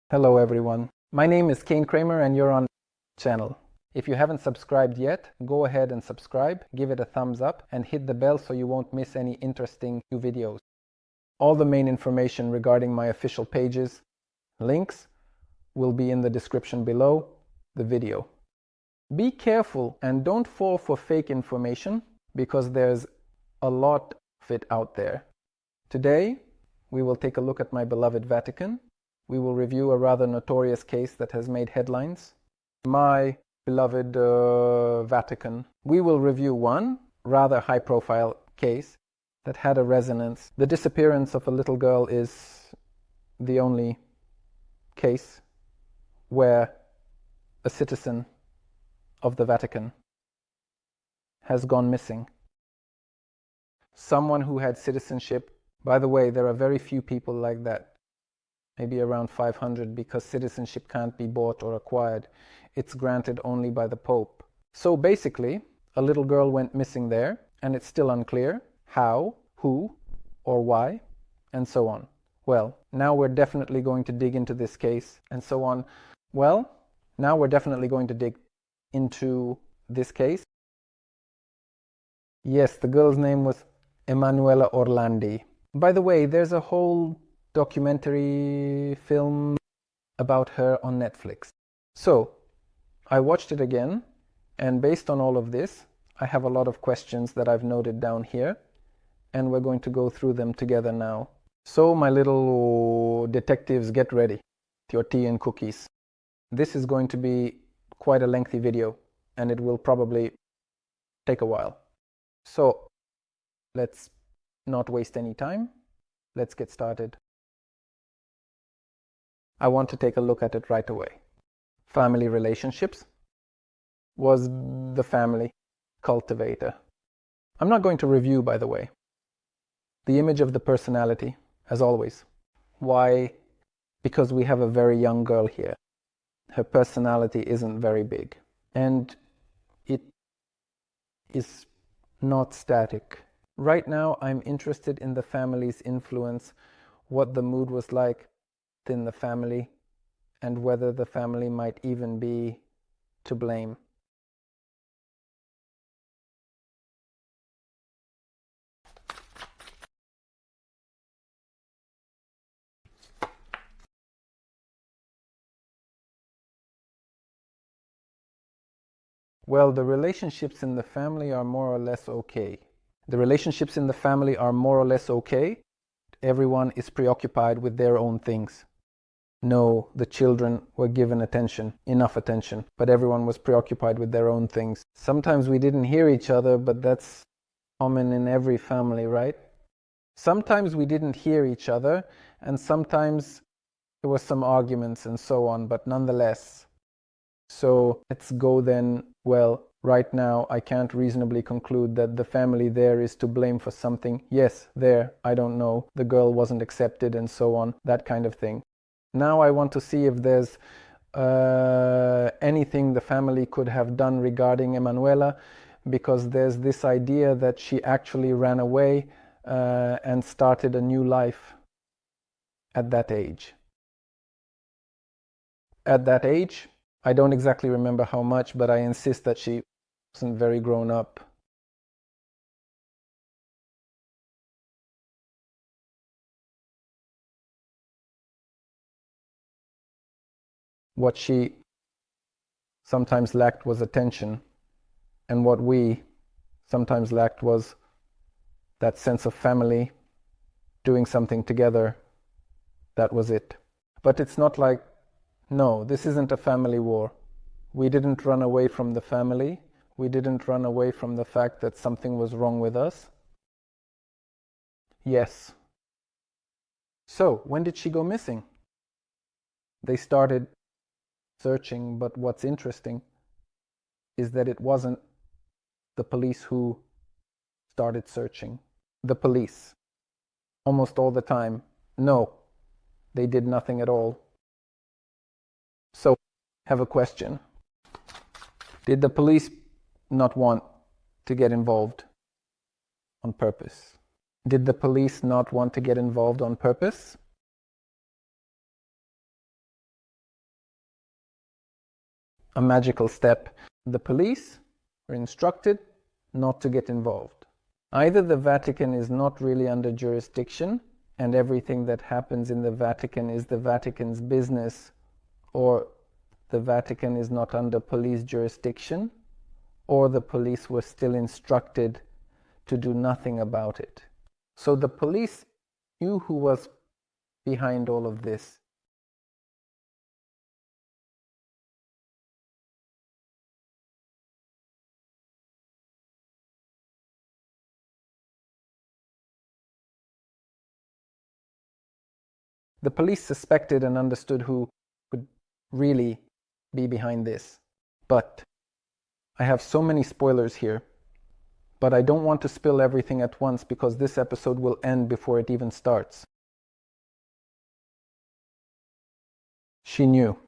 Hello everyone. My name is Kane Kramer and you're on the channel. If you haven't subscribed yet, go ahead and subscribe, give it a thumbs up and hit the bell so you won't miss any interesting new videos. All the main information regarding my official pages, links, will be in the description below the video. Be careful and don't fall for fake information because there's a lot of it out there. Today, we will take a look at my beloved Vatican. We will review a rather notorious case that has made headlines. My beloved Vatican. We will review one rather high-profile case that had a resonance. The disappearance of a little girl is the only case where a citizen of the Vatican has gone missing. Someone who had citizenship. By the way, there are very few people like that. Maybe around 500, because citizenship can't be bought or acquired. It's granted only by the Pope. So basically, a little girl went missing there, and it's still unclear how, who, or why, and so on. Well, now we're definitely going to dig into this case, and so on. Well, now we're definitely going to dig into this case. Yes, the girl's name was Emanuela Orlandi. By the way, there's a whole documentary film about her on Netflix. So, I watched it again, and based on all of this, I have a lot of questions that I've noted down here, and we're going to go through them together now. So, my little detectives, get ready. Your tea and cookies. This is going to be quite a lengthy video, and it will probably take a while. So, let's not waste any time. Let's get started. I want to take a look at it right away. Family relationships. Was the family cultivator? I'm not going to review, by the way. The image of the personality, as always. Why? Because we have a very young girl here. Her personality isn't very big. And it is not static. Right now, I'm interested in the family's influence, what the mood was like in the family, and whether the family might even be to blame. Well, the relationships in the family are more or less okay. The relationships in the family are more or less okay. Everyone is preoccupied with their own things. No, the children were given attention, enough attention, but everyone was preoccupied with their own things. Sometimes we didn't hear each other, but that's common in every family, right? Sometimes we didn't hear each other, and sometimes there were some arguments and so on, but nonetheless. So let's go then. Well, right now I can't reasonably conclude that the family there is to blame for something. Yes, there, I don't know, the girl wasn't accepted and so on, that kind of thing. Now I want to see if there's anything the family could have done regarding Emanuela, because there's this idea that she actually ran away and started a new life at that age. At that age, I don't exactly remember how much, but I insist that she wasn't very grown up. What she sometimes lacked was attention, and what we sometimes lacked was that sense of family, doing something together. That was it. But it's not like, no, this isn't a family war. We didn't run away from the family. We didn't run away from the fact that something was wrong with us. Yes. So, when did she go missing? They started searching, but what's interesting is that it wasn't the police who started searching. The police, almost all the time, no, they did nothing at all. So, I have a question. Did the police not want to get involved on purpose? Did the police not want to get involved on purpose? a magical step. The police were instructed not to get involved. Either the Vatican is not really under jurisdiction and everything that happens in the Vatican is the Vatican's business, or the Vatican is not under police jurisdiction, or the police were still instructed to do nothing about it. So the police knew who was behind all of this. The police suspected and understood who could really be behind this. But I have so many spoilers here, but I don't want to spill everything at once because this episode will end before it even starts. She knew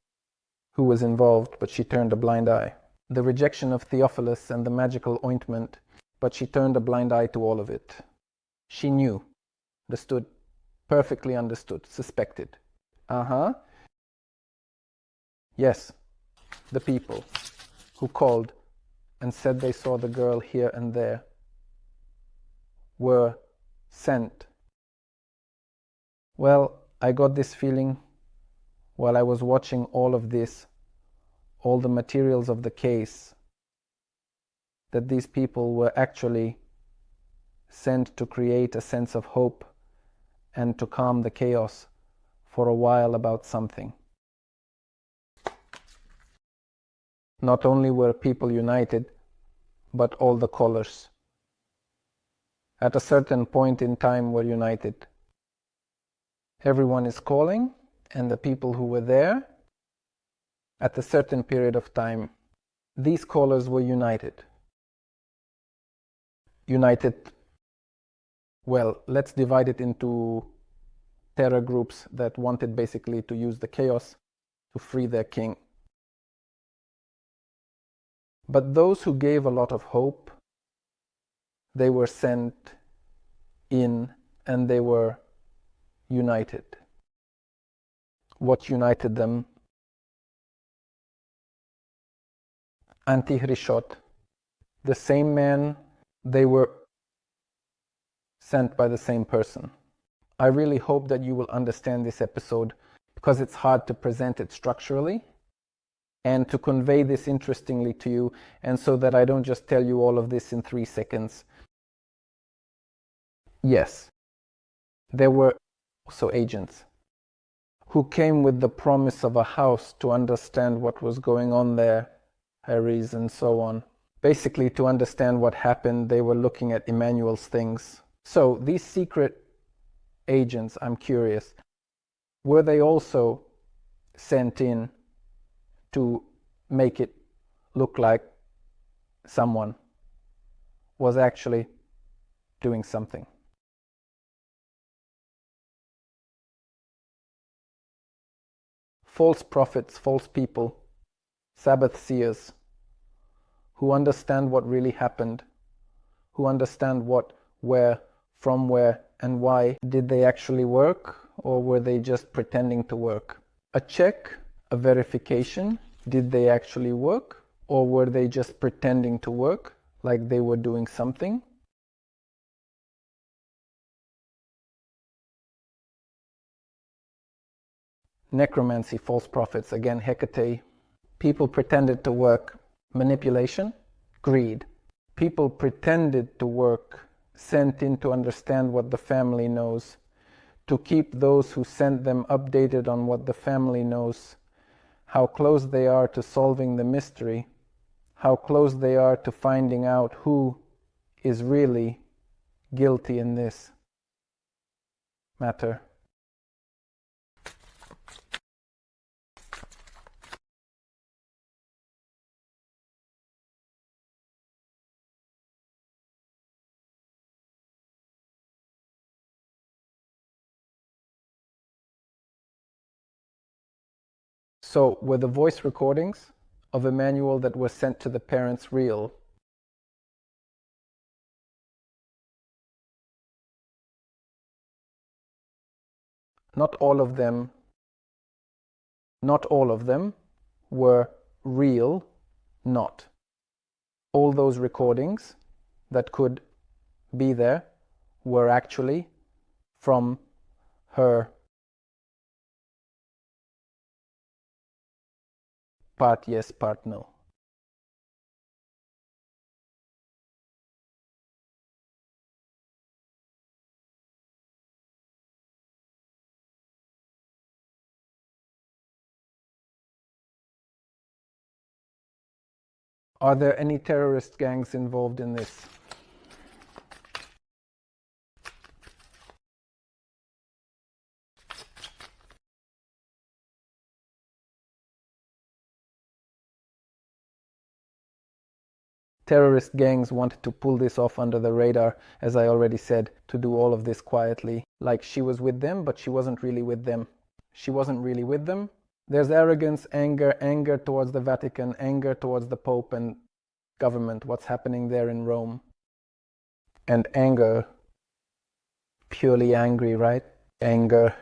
who was involved, but she turned a blind eye. The rejection of Theophilus and the magical ointment, but she turned a blind eye to all of it. She knew, understood, perfectly understood, suspected. Yes, the people who called and said they saw the girl here and there were sent. Well, I got this feeling while I was watching all of this, all the materials of the case, that these people were actually sent to create a sense of hope and to calm the chaos for a while about something. Not only were people united, but all the callers at a certain point in time were united. Everyone is calling, and the people who were there at a certain period of time, these callers were united. Well, let's divide it into terror groups that wanted basically to use the chaos to free their king. But those who gave a lot of hope, they were sent in and they were united. What united them? Anti-Hrishot, the same man, they were sent by the same person. I really hope that you will understand this episode because it's hard to present it structurally and to convey this interestingly to you, and so that I don't just tell you all of this in 3 seconds. Yes, there were also agents who came with the promise of a house to understand what was going on there, Harry's and so on. Basically, to understand what happened, they were looking at Emanuel's things. So these secret agents, I'm curious, were they also sent in to make it look like someone was actually doing something? False prophets, false people, Sabbath seers, who understand what really happened, who understand what, where, from where, and why. Did they actually work, or were they just pretending to work? A check, a verification, did they actually work, or were they just pretending to work, like they were doing something? Necromancy, false prophets, again, Hecate. People pretended to work. Manipulation, greed. People pretended to work, sent in to understand what the family knows, to keep those who sent them updated on what the family knows, how close they are to solving the mystery, how close they are to finding out who is really guilty in this matter. So, were the voice recordings of Emanuel that were sent to the parents real? Not all of them were real, not. All those recordings that could be there were actually from her part yes, part no. Are there any terrorist gangs involved in this? Terrorist gangs wanted to pull this off under the radar, as I already said, to do all of this quietly. Like she was with them, but she wasn't really with them. She wasn't really with them. There's arrogance, anger towards the Vatican, anger towards the Pope and government, what's happening there in Rome. And anger, purely angry, right? Anger.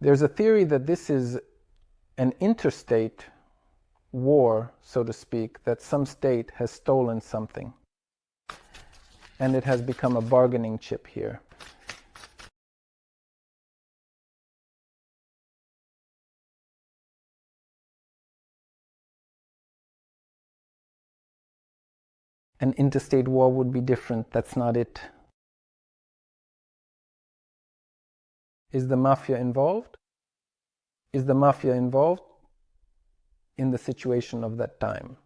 There's a theory that this is an interstate war, so to speak, that some state has stolen something and it has become a bargaining chip here. An interstate war would be different. That's not it. Is the mafia involved? Is the mafia involved in the situation of that time?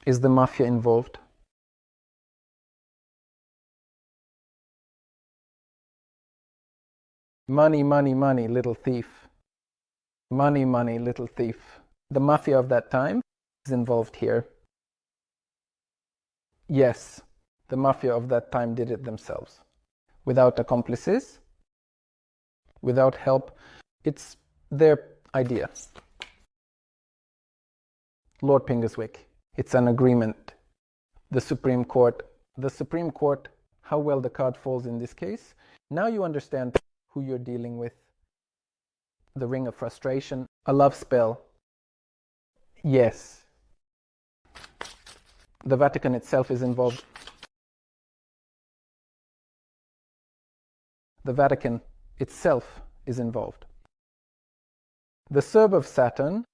Is the mafia involved? Money, money, money, little thief. Money, money, little thief. The mafia of that time is involved here. Yes, the mafia of that time did it themselves. Without accomplices, without help. It's their idea. Lord Pingerswick. It's an agreement. The Supreme Court, how well the card falls in this case. Now you understand who you're dealing with. The ring of frustration, a love spell. Yes. The Vatican itself is involved. The Vatican itself is involved. The Serb of Saturn,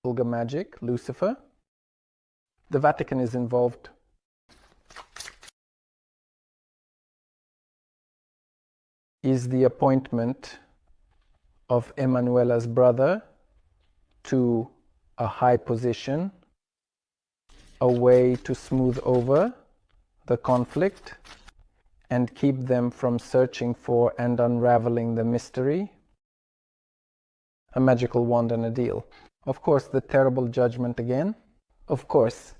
Olga Magic, Lucifer. The Vatican is involved. Is the appointment of Emanuela's brother to a high position, a way to smooth over the conflict and keep them from searching for and unraveling the mystery. A magical wand and a deal. Of course, the terrible judgment again. Of course.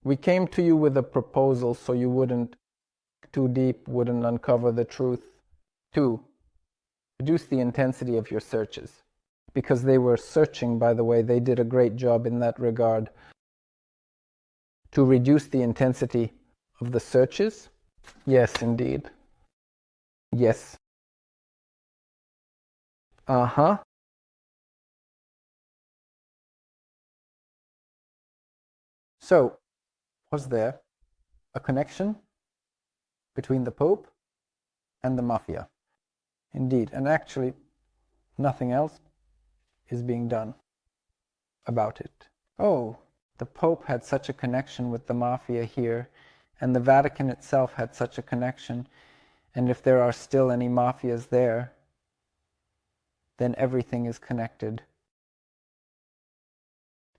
We came to you with a proposal so you wouldn't too deep, wouldn't uncover the truth. 2. Reduce the intensity of your searches. Because they were searching, by the way, they did a great job in that regard. To reduce the intensity of the searches? Yes, indeed. Yes. Uh-huh. So, was there a connection between the Pope and the Mafia? Indeed, and actually, nothing else is being done about it. Oh, the Pope had such a connection with the Mafia here, and the Vatican itself had such a connection, and if there are still any Mafias there, then everything is connected.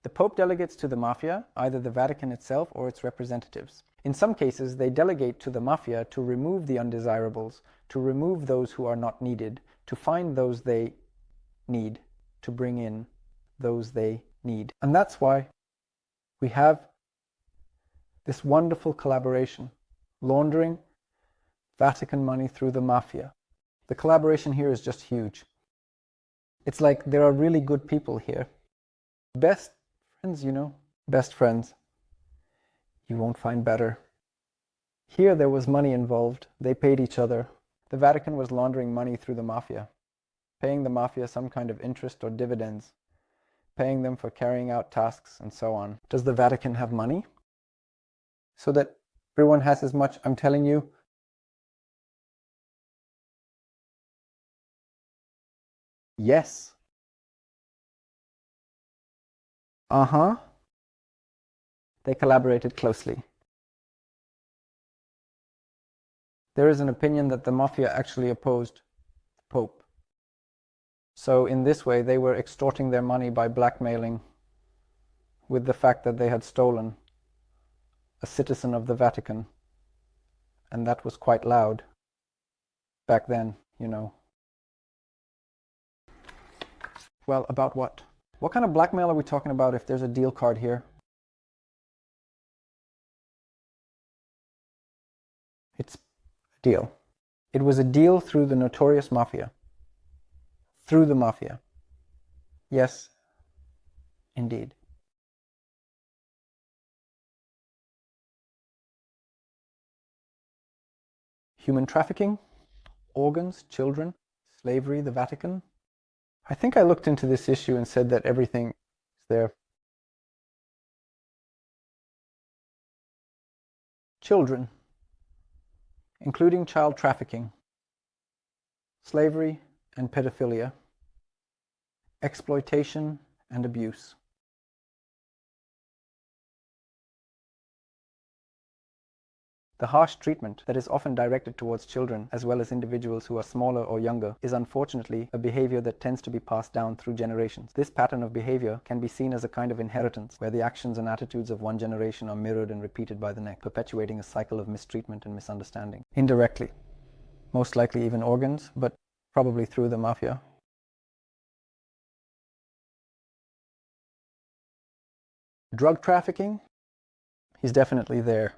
The Pope delegates to the Mafia either the Vatican itself or its representatives. In some cases, they delegate to the Mafia to remove the undesirables, to remove those who are not needed, to find those they need, to bring in those they need. And that's why we have this wonderful collaboration, laundering Vatican money through the Mafia. The collaboration here is just huge. It's like there are really good people here. Best friends, you know, best friends. You won't find better. Here there was money involved. They paid each other. The Vatican was laundering money through the Mafia. paying the mafia some kind of interest or dividends, paying them for carrying out tasks, and so on. Does the Vatican have money? So that everyone has as much, I'm telling you, yes. Uh-huh. They collaborated closely. There is an opinion that the mafia actually opposed the Pope. So in this way, they were extorting their money by blackmailing with the fact that they had stolen a citizen of the Vatican. And that was quite loud back then, you know. Well, about what? What kind of blackmail are we talking about if there's a deal card here? It's a deal. It was a deal through the notorious mafia. Through the mafia. Yes, indeed. Human trafficking, organs, children, slavery, the Vatican. I think I looked into this issue and said that everything is there. Children, including child trafficking, slavery and pedophilia, exploitation and abuse. The harsh treatment that is often directed towards children, as well as individuals who are smaller or younger, is unfortunately a behavior that tends to be passed down through generations. This pattern of behavior can be seen as a kind of inheritance, where the actions and attitudes of one generation are mirrored and repeated by the next, perpetuating a cycle of mistreatment and misunderstanding. Indirectly, most likely even organs, but probably through the mafia. Drug trafficking, he's definitely there.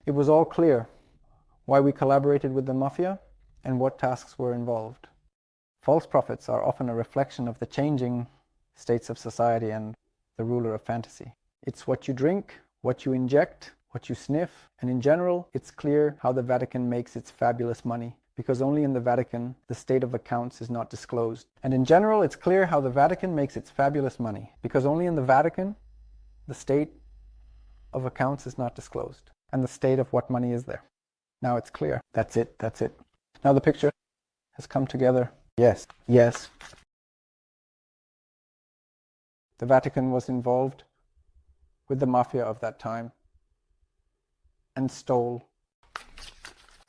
It was all clear why we collaborated with the mafia and what tasks were involved. False prophets are often a reflection of the changing states of society and the ruler of fantasy. It's what you drink, what you inject, what you sniff, and in general, it's clear how the Vatican makes its fabulous money, because only in the Vatican the state of accounts is not disclosed. And in general, it's clear how the Vatican makes its fabulous money, because only in the Vatican the state of accounts is not disclosed, and the state of what money is there. Now it's clear. That's it. That's it. Now the picture has come together. Yes. Yes. The Vatican was involved with the mafia of that time and stole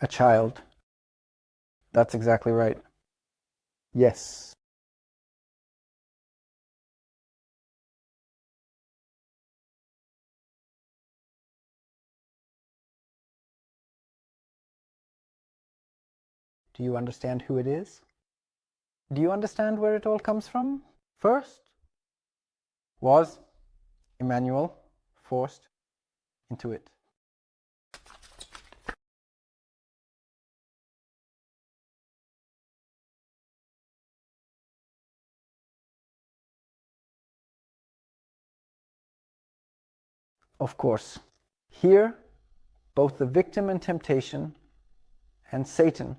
a child. That's exactly right. Yes. Do you understand who it is? Do you understand where it all comes from? First was Emanuel forced into it. Of course, here both the victim and temptation and Satan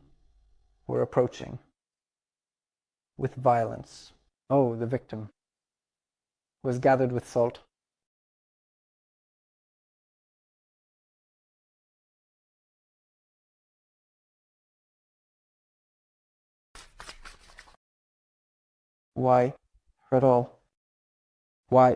were approaching with violence. Oh, the victim was gathered with salt. Why her at all? Why?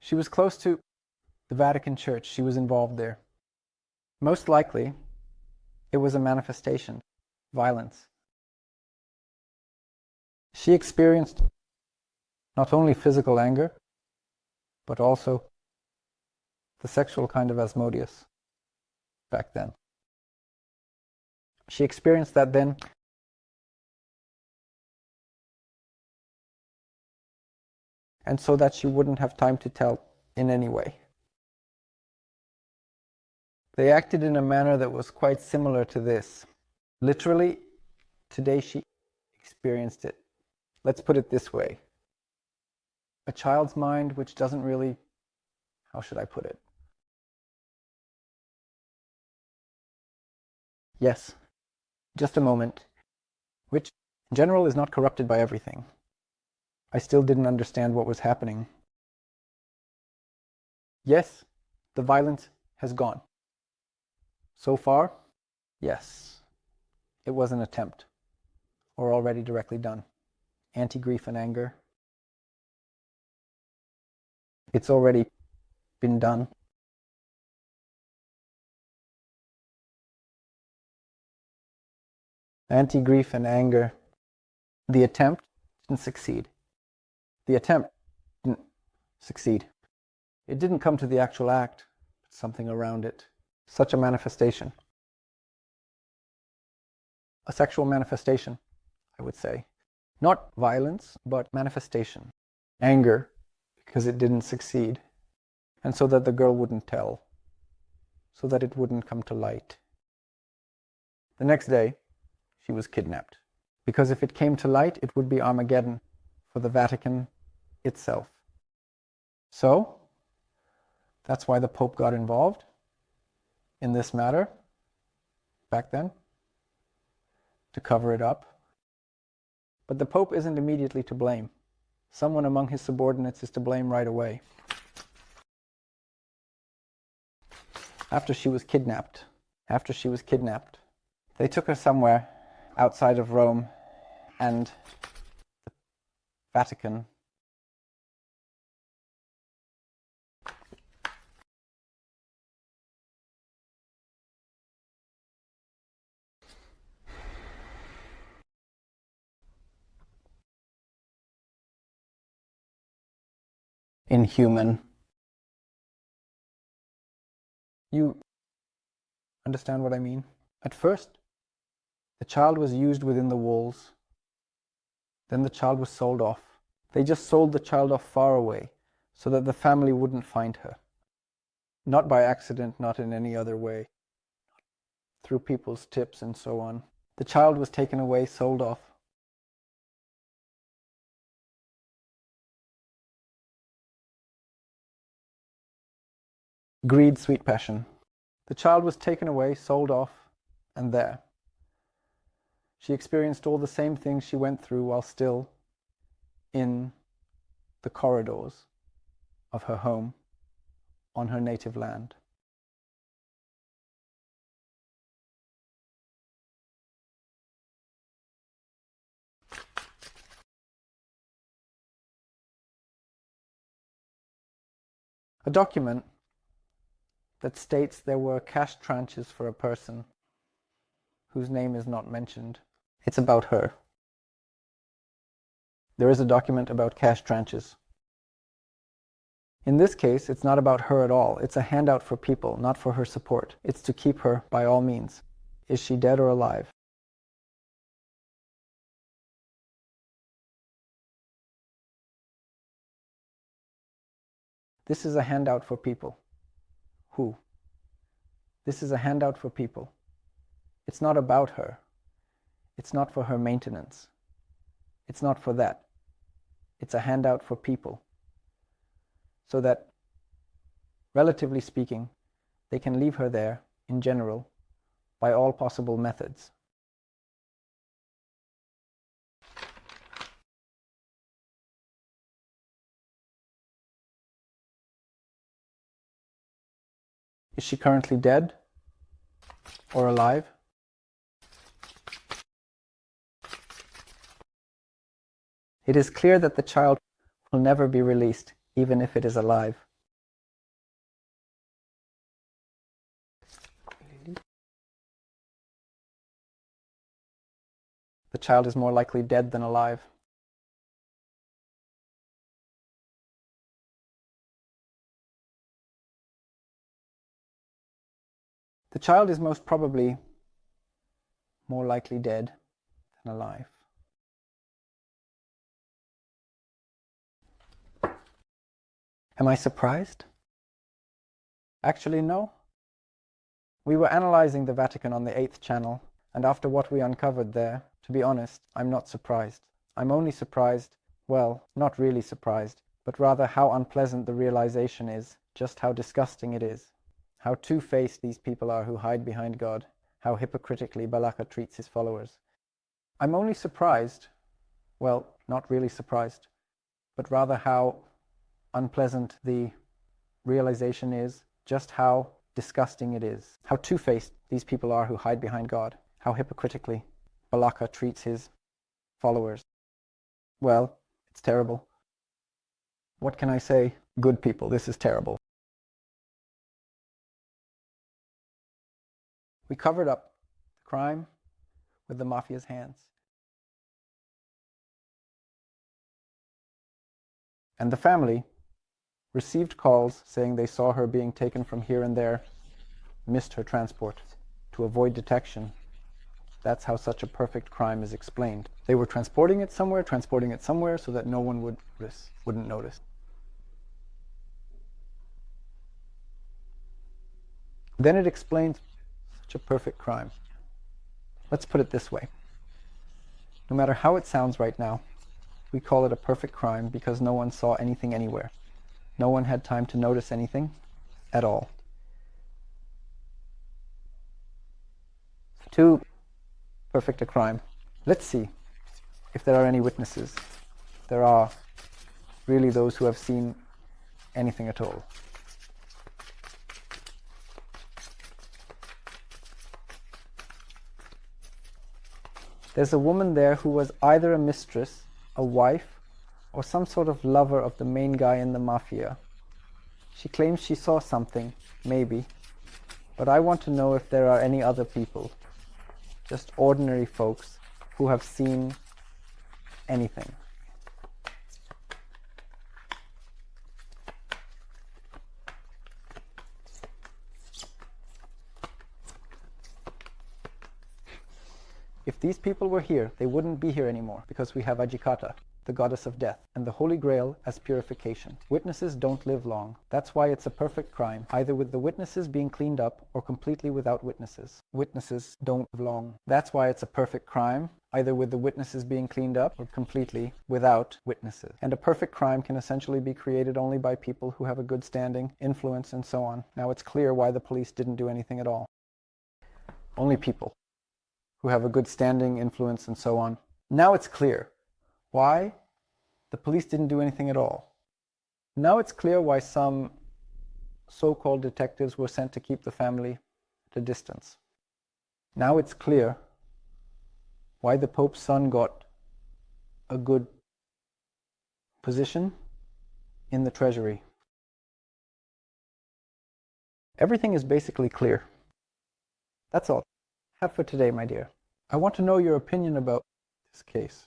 She was close to the Vatican Church. She was involved there. Most likely, it was a manifestation, violence. She experienced not only physical anger, but also the sexual kind of Asmodeus back then. She experienced that then, and so that she wouldn't have time to tell in any way. They acted in a manner that was quite similar to this. Literally, Today she experienced it. Let's put it this way. A child's mind which doesn't really, how should I put it? Yes, just a moment, which in general is not corrupted by everything. I still didn't understand what was happening. Yes, the violence has gone. So far, yes, it was an attempt, or already directly done. Anti-grief and anger. It's already been done. Anti-grief and anger. The attempt didn't succeed. The attempt didn't succeed. It didn't come to the actual act, but something around it. Such a manifestation. A sexual manifestation, I would say. Not violence, but manifestation. Anger, because it didn't succeed. And so that the girl wouldn't tell. So that it wouldn't come to light. The next day, she was kidnapped. Because if it came to light, it would be Armageddon for the Vatican itself. So, that's why the Pope got involved in this matter back then, to cover it up. But the Pope isn't immediately to blame. Someone among his subordinates is to blame right away. After she was kidnapped, they took her somewhere outside of Rome, and the Vatican inhuman. You understand what I mean? At first, the child was used within the walls. Then the child was sold off. They just sold the child off far away so that the family wouldn't find her. Not by accident, not in any other way. Through people's tips and so on. The child was taken away, sold off. Greed, sweet passion. The child was taken away, sold off, and there. She experienced all the same things she went through while still in the corridors of her home on her native land. A document that states there were cash tranches for a person whose name is not mentioned. It's about her. There is a document about cash tranches. In this case, it's not about her at all. It's a handout for people, not for her support. It's to keep her by all means. Is she dead or alive? This is a handout for people. Who? This is a handout for people. It's not about her. It's not for her maintenance. It's not for that. It's a handout for people. So that, relatively speaking, they can leave her there, in general, by all possible methods. Is she currently dead or alive? It is clear that the child will never be released, even if it is alive. The child is more likely dead than alive. The child is most probably more likely dead than alive. Am I surprised? Actually, no. We were analyzing the Vatican on the 8th channel, and after what we uncovered there, to To be honest, I'm not surprised. I'm only surprised, well, not really surprised, but rather how unpleasant the realization is, just how disgusting it is. How two-faced these people are who hide behind God, how hypocritically Balaka treats his followers. I'm only surprised, well, not really surprised, but rather how unpleasant the realization is, just how disgusting it is. How two-faced these people are who hide behind God, how hypocritically Balaka treats his followers. Well, it's terrible. What can I say? Good people, this is terrible. We covered up the crime with the mafia's hands. And the family received calls saying they saw her being taken from here and there, missed her transport to avoid detection. That's how such a perfect crime is explained. They were transporting it somewhere so that no one wouldn't notice. Then it explains such a perfect crime. Let's put it this way. No matter how it sounds right now, we call it a perfect crime because no one saw anything anywhere. No one had time to notice anything at all. Too perfect a crime. Let's see if there are any witnesses. There are really those who have seen anything at all. There's a woman there who was either a mistress, a wife, or some sort of lover of the main guy in the mafia. She claims she saw something, maybe, but I want to know if there are any other people, just ordinary folks, who have seen anything. If these people were here, they wouldn't be here anymore, because we have Ajikata, the goddess of death, and the Holy Grail as purification. Witnesses don't live long. That's why it's a perfect crime, either with the witnesses being cleaned up or completely without witnesses. Witnesses don't live long. That's why it's a perfect crime, either with the witnesses being cleaned up or completely without witnesses. And a perfect crime can essentially be created only by people who have a good standing, influence, and so on. Now it's clear why the police didn't do anything at all. Only people who have a good standing, influence, and so on. Now it's clear why the police didn't do anything at all. Now it's clear why some so-called detectives were sent to keep the family at a distance. Now it's clear why the Pope's son got a good position in the treasury. Everything is basically clear. That's all I have for today, my dear. I want to know your opinion about this case.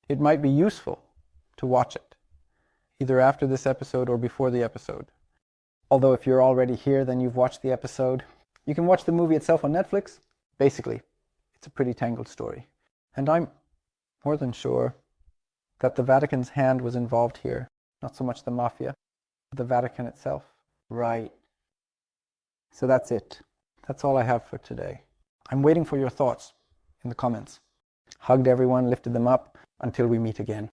It might be useful to watch it, either after this episode or before the episode. Although if you're already here, then you've watched the episode. You can watch the movie itself on Netflix. Basically, it's a pretty tangled story. And I'm more than sure that the Vatican's hand was involved here. Not so much the mafia, but the Vatican itself. Right. So that's it. That's all I have for today. I'm waiting for your thoughts in the comments. Hugged everyone, lifted them up. Until we meet again.